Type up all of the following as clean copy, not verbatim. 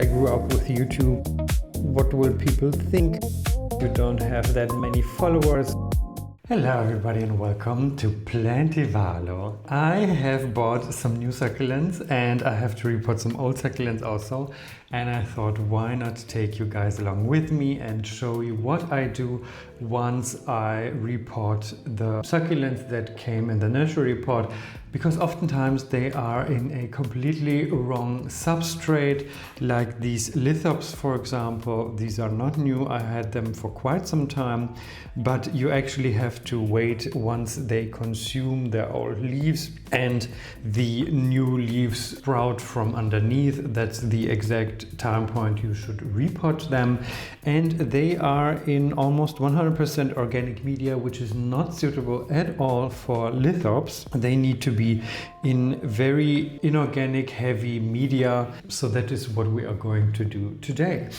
I grew up with YouTube. What will people think? You don't have that many followers. Hello everybody and welcome to Plantivalo. I have bought some new succulents and I have to repot some old succulents also, and I thought why not take you guys along with me and show you what I do once I repot the succulents that came in the nursery pot, because oftentimes they are in a completely wrong substrate, like these lithops for example. These are not new, I had them for quite some time, but you actually have to wait once they consume their old leaves and the new leaves sprout from underneath. That's the exact time point you should repot them, and they are in almost 100% organic media, which is not suitable at all for lithops. They need to be in very inorganic heavy media, so that is what we are going to do today.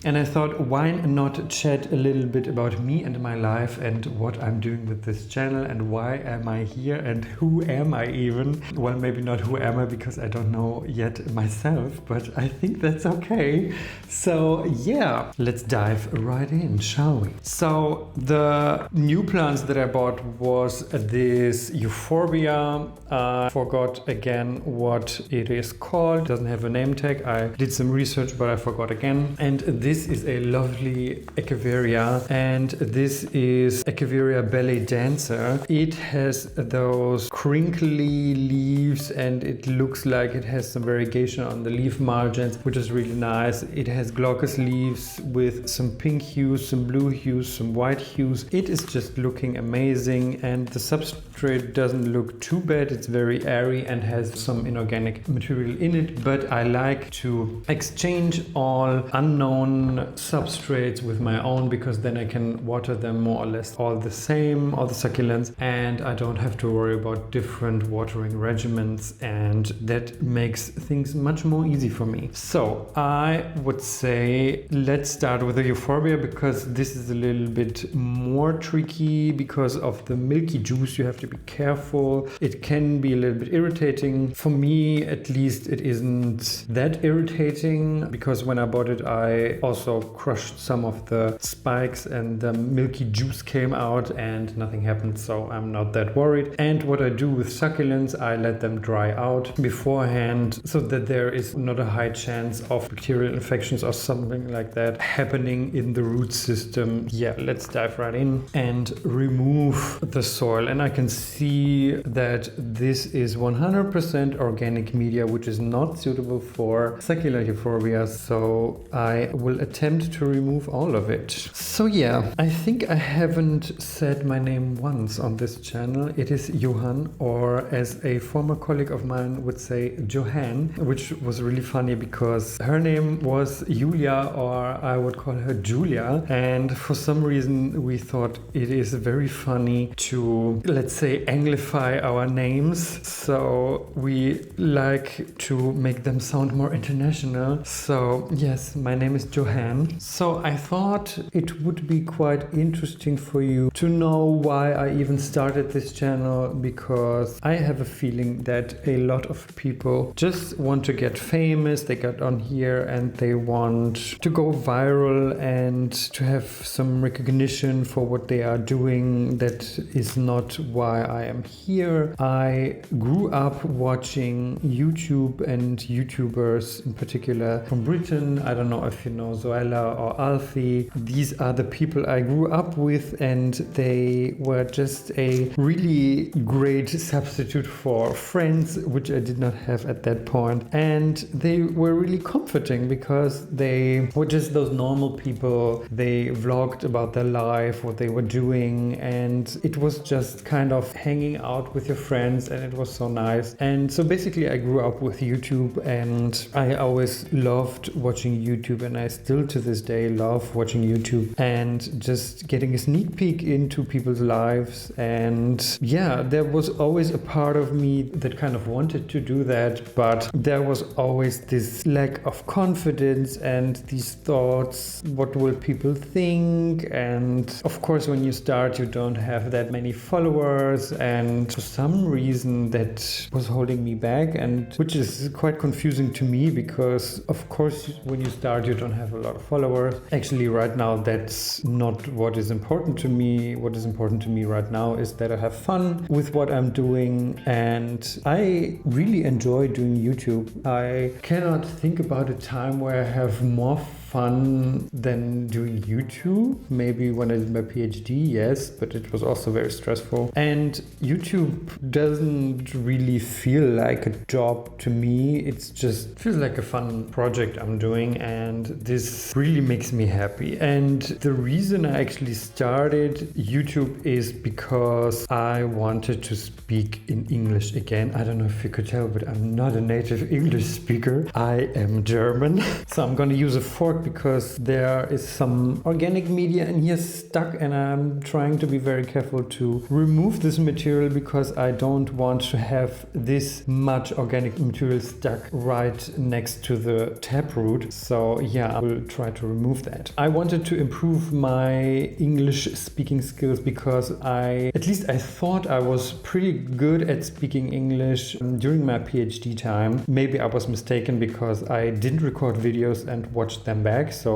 And I thought, why not chat a little bit about me and my life and what I'm doing with this channel and why am I here and who am I even? Well, maybe not who am I, because I don't know yet myself, but I think that's okay. So yeah, let's dive right in, shall we? So the new plants that I bought was this euphorbia. I forgot again what it is called. It doesn't have a name tag. I did some research, but I forgot again. And this is a lovely echeveria, and this is Echeveria belly dancer. It has those crinkly leaves and it looks like it has some variegation on the leaf margins, which is really nice. It has glaucous leaves with some pink hues, some blue hues, some white hues. It is just looking amazing, and the substrate doesn't look too bad. It's very airy and has some inorganic material in it, but I like to exchange all unknown substrates with my own, because then I can water them more or less all the same, all the succulents, and I don't have to worry about different watering regimens, and that makes things much more easy for me. So I would say let's start with the euphorbia, because this is a little bit more tricky because of the milky juice. You have to be careful. It can be a little bit irritating. For me at least it isn't that irritating, because when I bought it I also crushed some of the spikes and the milky juice came out and nothing happened, so I'm not that worried. And what I do with succulents, I let them dry out beforehand so that there is not a high chance of bacterial infections or something like that happening in the root system. Yeah, let's dive right in and remove the soil. And I can see that this is 100% organic media, which is not suitable for succulent euphorbia, so I will attempt to remove all of it. So yeah, I think I haven't said my name once on this channel. It is Johan, or as a former colleague of mine would say, Johan, which was really funny because her name was Julia, or I would call her Julia, and for some reason we thought it is very funny to, let's say, anglify our names, so we like to make them sound more international. So yes, my name is Johan. So I thought it would be quite interesting for you to know why I even started this channel, because I have a feeling that a lot of people just want to get famous. They get on here and they want to go viral and to have some recognition for what they are doing. That is not why I am here. I grew up watching YouTube and YouTubers in particular from Britain. I don't know if you know Zoella or Alfie. These are the people I grew up with, and they were just a really great substitute for friends, which I did not have at that point. And they were really comforting because they were just those normal people. They vlogged about their life, what they were doing, and it was just kind of hanging out with your friends, and it was so nice. And so basically I grew up with YouTube, and I always loved watching YouTube, and I still to this day love watching YouTube and just getting a sneak peek into people's lives. And yeah, there was always a part of me that kind of wanted to do that, but there was always this lack of of confidence and these thoughts, what will people think? And of course, when you start, you don't have that many followers, and for some reason that was holding me back, and which is quite confusing to me because of course when you start you don't have a lot of followers. Actually right now that's not what is important to me. What is important to me right now is that I have fun with what I'm doing, and I really enjoy doing YouTube. I cannot think about a time where I have more fun than doing YouTube. Maybe when I did my PhD, yes, but it was also very stressful. And YouTube doesn't really feel like a job to me. It's just feels like a fun project I'm doing, and this really makes me happy. And the reason I actually started YouTube is because I wanted to speak in English again. I don't know if you could tell, but I'm not a native English speaker. I am German. So I'm going to use a fork because there is some organic media in here stuck, and I'm trying to be very careful to remove this material because I don't want to have this much organic material stuck right next to the taproot. So yeah, I will try to remove that. I wanted to improve my English speaking skills because I thought I was pretty good at speaking English during my PhD time. Maybe I was mistaken because I didn't record videos and watched them back. So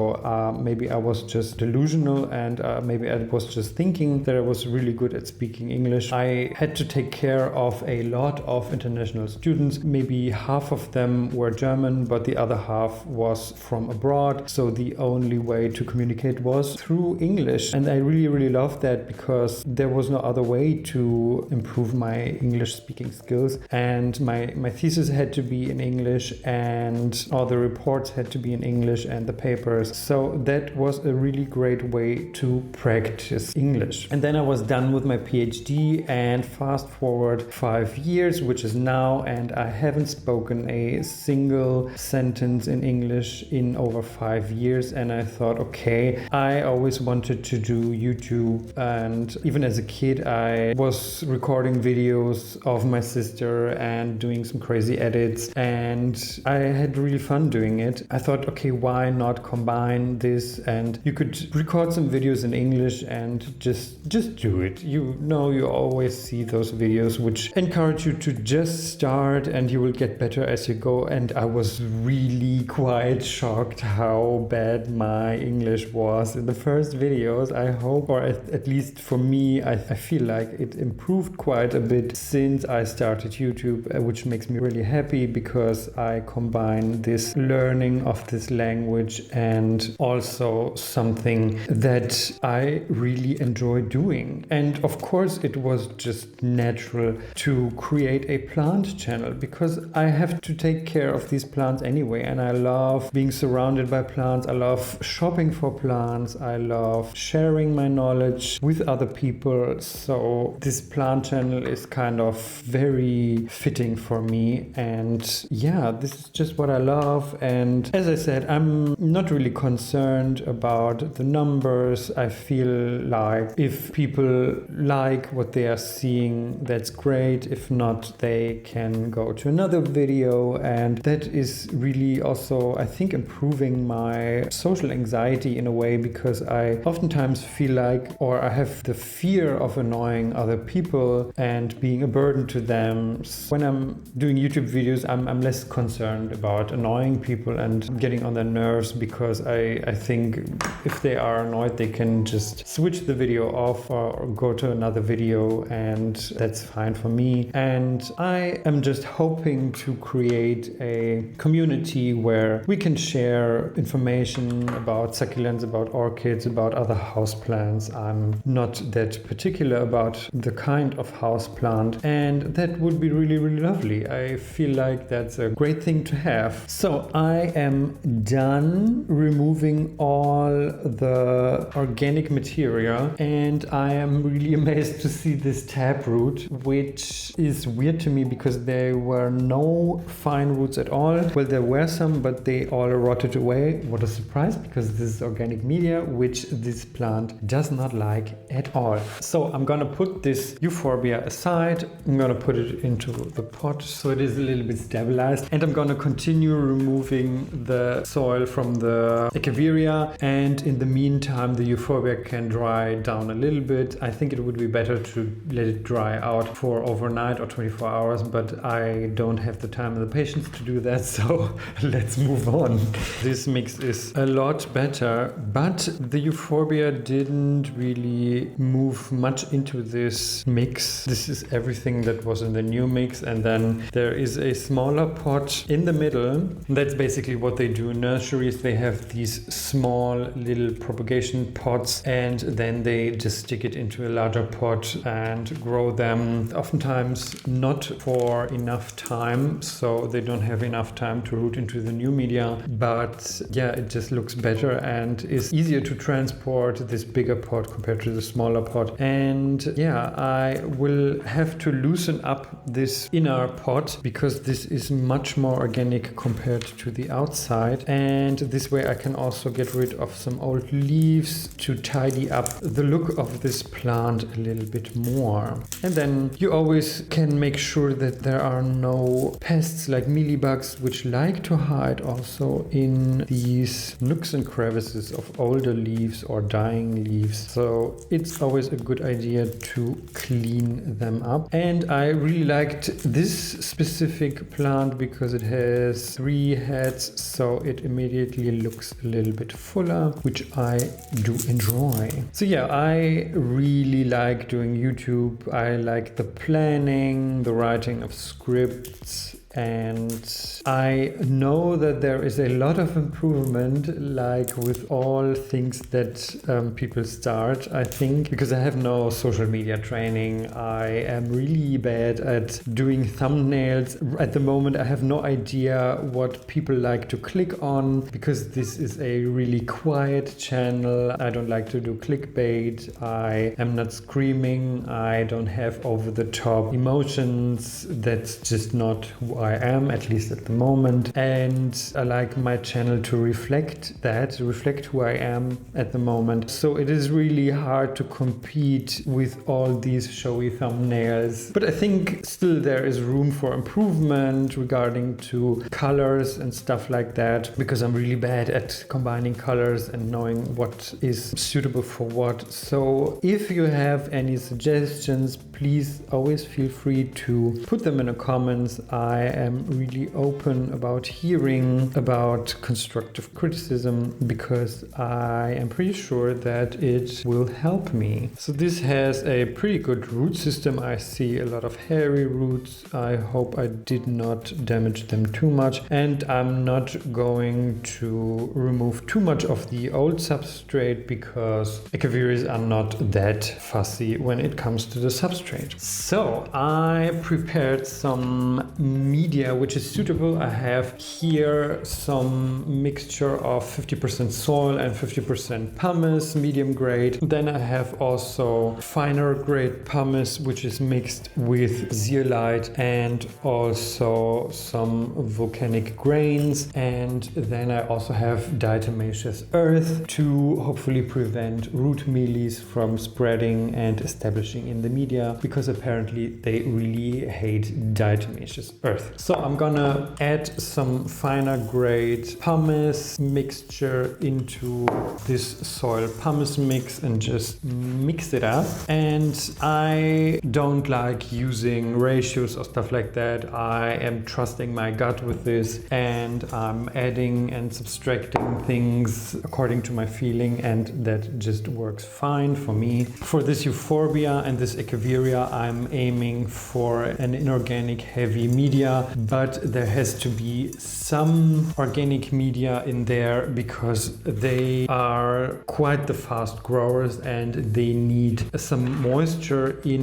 maybe I was just delusional, and maybe I was just thinking that I was really good at speaking English. I had to take care of a lot of international students. Maybe half of them were German, but the other half was from abroad. So the only way to communicate was through English. And I really, really loved that because there was no other way to improve my English speaking skills. And my thesis had to be in English, and all the reports had to be in English, and the papers. So that was a really great way to practice English. And then I was done with my PhD, and fast forward 5 years, which is now, and I haven't spoken a single sentence in English in over 5 years. And I thought, okay, I always wanted to do YouTube, and even as a kid I was recording videos of my sister and doing some crazy edits, and I had really fun doing it. I thought, okay, why not combine this, and you could record some videos in English and just do it. You know, you always see those videos which encourage you to just start, and you will get better as you go. And I was really quite shocked how bad my English was in the first videos. I hope, or at least for me, I feel like it improved quite a bit since I started YouTube, which makes me really happy because I combine this learning of this language and also something that I really enjoy doing. And of course it was just natural to create a plant channel because I have to take care of these plants anyway, and I love being surrounded by plants. I love shopping for plants. I love sharing my knowledge with other people. So this plant channel is kind of very fitting for me, and yeah, this is just what I love. And as I said, I'm not really concerned about the numbers. I feel like if people like what they are seeing, that's great. If not, they can go to another video, and that is really also, I think, improving my social anxiety in a way, because I oftentimes feel like, or I have the fear of annoying other people and being a burden to them. When I'm doing YouTube videos, I'm less concerned about annoying people and getting on their nerves, because I think if they are annoyed, they can just switch the video off or go to another video, and that's fine for me. And I am just hoping to create a community where we can share information about succulents, about orchids, about other houseplants. I'm not that particular about the kind of houseplant, and that would be really, really lovely. I feel like that's a great thing to have. So I am done removing all the organic material, and I am really amazed to see this taproot, which is weird to me because there were no fine roots at all. Well, there were some, but they all rotted away. What a surprise, because this is organic media, which this plant does not like at all. So I'm gonna put this euphorbia aside. I'm gonna put it into the pot so it is a little bit stabilized, and I'm gonna continue removing removing the soil from the Echeveria, and in the meantime the euphorbia can dry down a little bit. I think it would be better to let it dry out for overnight or 24 hours, but I don't have the time and the patience to do that, so let's move on. This mix is a lot better, but the euphorbia didn't really move much into this mix. This is everything that was in the new mix, and then there is a smaller pot in the middle. That's basically what they do in nurseries. They have these small little propagation pots, and then they just stick it into a larger pot and grow them, oftentimes not for enough time, so they don't have enough time to root into the new media, but yeah, it just looks better and is easier to transport, this bigger pot compared to the smaller pot. And yeah, I will have to loosen up this inner pot because this is much more organic compared to the outside, and this way I can also get rid of some old leaves to tidy up the look of this plant a little bit more. And then you always can make sure that there are no pests like mealybugs, which like to hide also in these nooks and crevices of older leaves or dying leaves. So it's always a good idea to clean them up. And I really liked this specific plant because it has 3 heads, so it immediately looks a little bit fuller, which I do enjoy. So yeah, I really like doing YouTube. I like the planning, the writing of scripts, and I know that there is a lot of improvement, like with all things that people start, I think, because I have no social media training. I am really bad at doing thumbnails. At the moment, I have no idea what people like to click on, because this is a really quiet channel. I don't like to do clickbait. I am not screaming. I don't have over-the-top emotions. That's just not who I am, at least at the moment. And I like my channel to reflect who I am at the moment. So it is really hard to compete with all these showy thumbnails. But I think still there is room for improvement regarding to colors and stuff like that, because I'm really bad at combining colors and knowing what is suitable for what. So if you have any suggestions, please always feel free to put them in the comments. I am really open about hearing about constructive criticism, because I am pretty sure that it will help me. So this has a pretty good root system. I see a lot of hairy roots. I hope I did not damage them too much, and I'm not going to remove too much of the old substrate because Echeverias are not that fussy when it comes to the substrate. So I prepared some media which is suitable. I have here some mixture of 50% soil and 50% pumice, medium grade. Then I have also finer grade pumice, which is mixed with zeolite and also some volcanic grains. And then I also have diatomaceous earth to hopefully prevent root mealies from spreading and establishing in the media, because apparently they really hate diatomaceous earth. So I'm gonna add some finer grade pumice mixture into this soil pumice mix and just mix it up. And I don't like using ratios or stuff like that. I am trusting my gut with this, and I'm adding and subtracting things according to my feeling, and that just works fine for me. For this euphorbia and this Echeveria, I'm aiming for an inorganic heavy media, but there has to be some organic media in there because they are quite the fast growers and they need some moisture in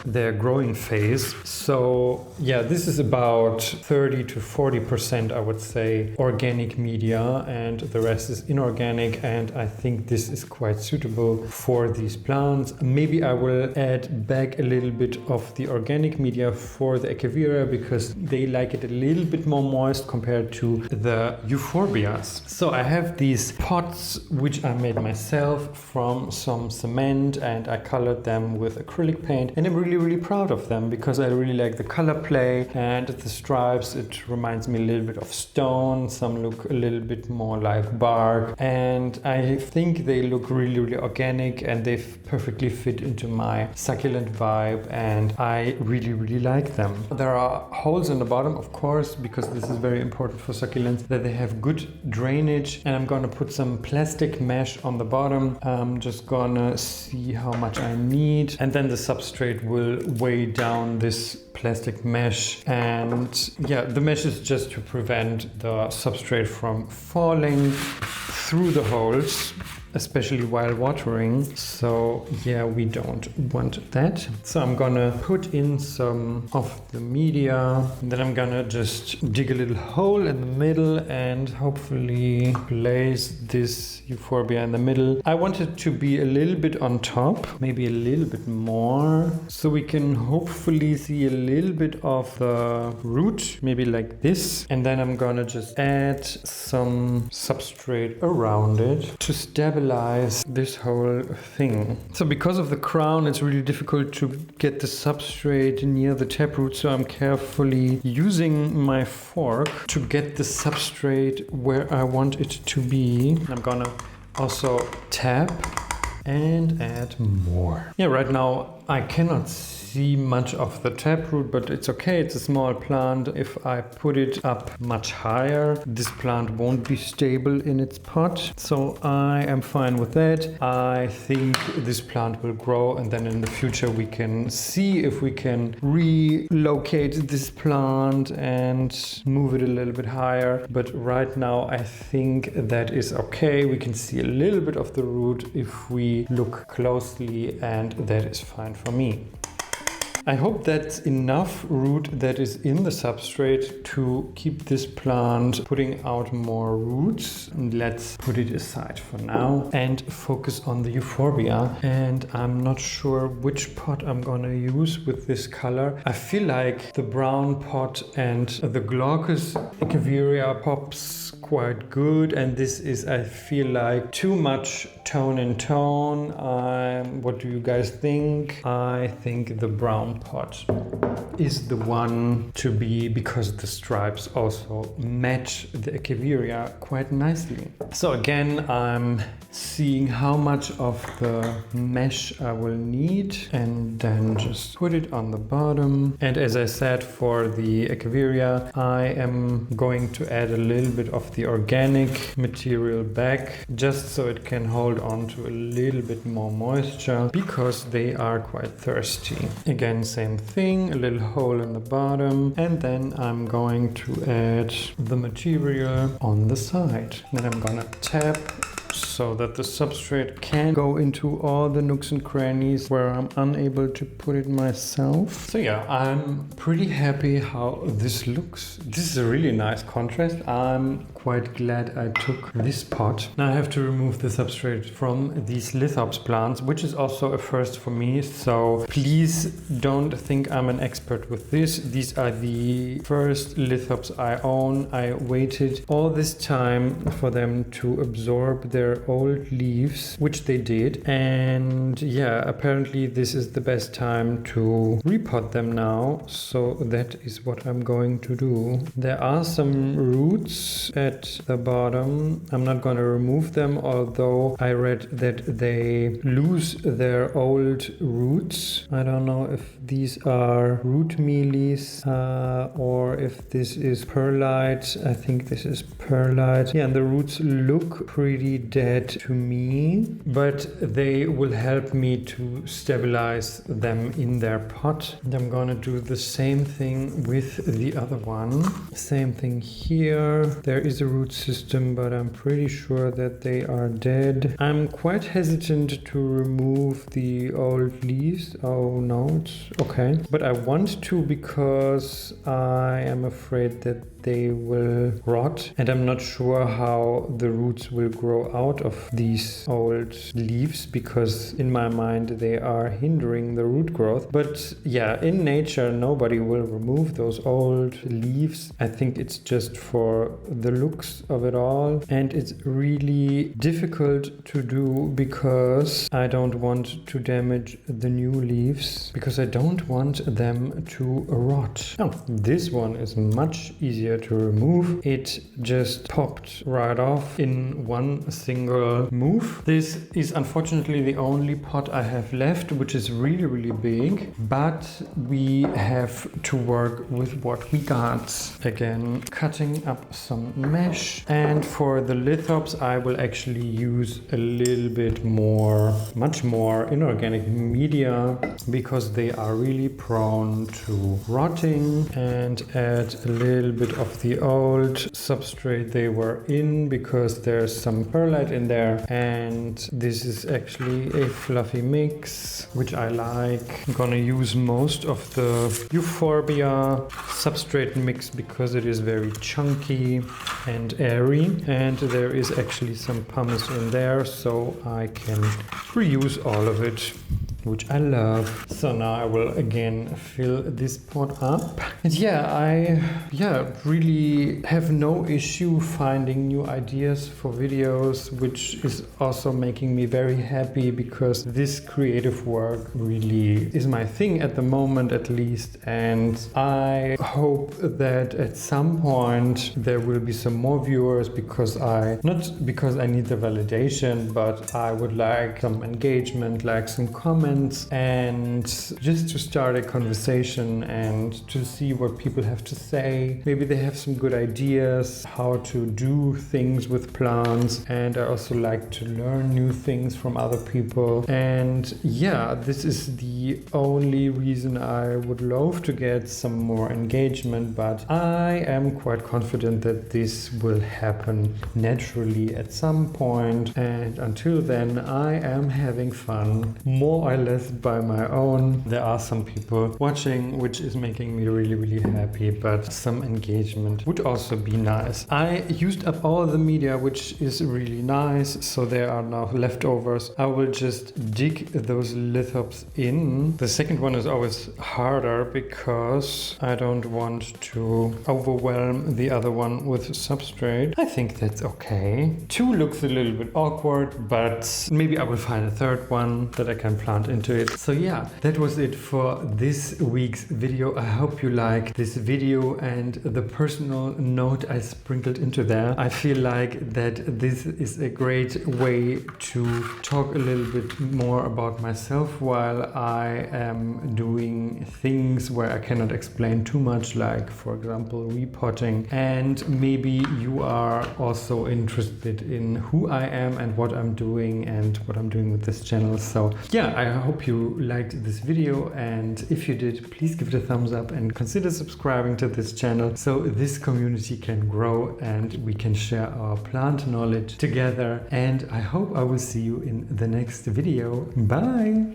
their growing phase. So yeah, this is about 30 to 40%, I would say, organic media, and the rest is inorganic, and I think this is quite suitable for these plants. Maybe I will add back a little bit of the organic media for the Echeveria because they they like it a little bit more moist compared to the euphorbias. So I have these pots which I made myself from some cement, and I colored them with acrylic paint, and I'm really proud of them because I really like the color play and the stripes. It reminds me a little bit of stone. Some look a little bit more like bark, and I think they look really organic, and they perfectly fit into my succulent vibe, and I really like them. There are holes in the bottom, of course, because this is very important for succulents, that they have good drainage, and I'm gonna put some plastic mesh on the bottom. I'm just gonna see how much I need, and then the substrate will weigh down this plastic mesh. And yeah, the mesh is just to prevent the substrate from falling through the holes, especially while watering. So yeah, we don't want that. So I'm gonna put in some of the media, and then I'm gonna just dig a little hole in the middle and hopefully place this euphorbia in the middle. I want it to be a little bit on top, maybe a little bit more, so we can hopefully see a little bit of the root, maybe like this. And then I'm gonna just add some substrate around it to stabilize this whole thing. So because of the crown, it's really difficult to get the substrate near the taproot, so I'm carefully using my fork to get the substrate where I want it to be. I'm gonna also tap and add more. Yeah, right now I cannot see much of the taproot, but it's okay. It's a small plant. If I put it up much higher, this plant won't be stable in its pot. So I am fine with that. I think this plant will grow, and then in the future we can see if we can relocate this plant and move it a little bit higher. But right now I think that is okay. We can see a little bit of the root if we look closely, and that is fine for me. I hope that's enough root that is in the substrate to keep this plant putting out more roots. Let's put it aside for now and focus on the euphorbia. And I'm not sure which pot I'm gonna use with this color. I feel like the brown pot and the glaucous echeveria pops quite good, and this is, I feel like, too much tone in tone. What do you guys think? I think the brown pot is the one to be, because the stripes also match the echeveria quite nicely. So again, I'm seeing how much of the mesh I will need, and then just put it on the bottom. And as I said, for the echeveria, I am going to add a little bit of the organic material back, just so it can hold on to a little bit more moisture, because they are quite thirsty. Again, same thing, a little hole in the bottom, and then I'm going to add the material on the side. Then I'm gonna tap so that the substrate can go into all the nooks and crannies where I'm unable to put it myself. So yeah, I'm pretty happy how this looks. This is a really nice contrast. I'm quite glad I took this pot. Now I have to remove the substrate from these lithops plants, which is also a first for me. So please don't think I'm an expert with this. These are the first lithops I own. I waited all this time for them to absorb their old leaves, which they did. And yeah, apparently this is the best time to repot them now. So that is what I'm going to do. There are some roots at the bottom. I'm not going to remove them, although I read that they lose their old roots. I don't know if these are root mealies or if this is perlite. I think this is perlite. Yeah, and the roots look pretty dead to me, but they will help me to stabilize them in their pot. And I'm gonna do the same thing with the other one. Same thing here. There is a root system, but I'm pretty sure that they are dead. I'm quite hesitant to remove the old leaves. Oh no, it's okay. But I want to, because I am afraid that they will rot, and I'm not sure how the roots will grow out out of these old leaves because in my mind they are hindering the root growth. But yeah, in nature nobody will remove those old leaves. I think it's just for the looks of it all, and it's really difficult to do because I don't want to damage the new leaves, because I don't want them to rot. Oh, this one is much easier to remove. It just popped right off in one single move. This is unfortunately the only pot I have left, which is really big, but we have to work with what we got. Again, cutting up some mesh, and for the lithops I will actually use a little bit more, much more inorganic media, because they are really prone to rotting, and add a little bit of the old substrate they were in, because there's some perlite in there, and this is actually a fluffy mix which I like. I'm gonna use most of the euphorbia substrate mix because it is very chunky and airy, and there is actually some pumice in there, so I can reuse all of it, which I love. So now I will again fill this pot up. And I really have no issue finding new ideas for videos, which is also making me very happy, because this creative work really is my thing at the moment, at least. And I hope that at some point there will be some more viewers, because not because I need the validation, but I would like some engagement, like some comments, and just to start a conversation and to see what people have to say. Maybe they have some good ideas how to do things with plants, and I also like to learn new things from other people. And this is the only reason I would love to get some more engagement, but I am quite confident that this will happen naturally at some point, and until then I am having fun, more or less by my own. There are some people watching, which is making me really happy, but some engagement would also be nice. I used up all the media, which is really nice, so there are now leftovers. I will just dig those lithops in. The second one is always harder because I don't want to overwhelm the other one with substrate. I think that's okay. Two looks a little bit awkward, but maybe I will find a third one that I can plant into it. So that was it for this week's video. I hope you liked this video and the personal note I sprinkled into there. I feel like that this is a great way to talk a little bit more about myself while I am doing things where I cannot explain too much, like for example repotting. And maybe you are also interested in who I am and what I'm doing with this channel. So I hope you liked this video, and if you did, please give it a thumbs up and consider subscribing to this channel so this community can grow and we can share our plant knowledge together. And I hope I will see you in the next video. Bye!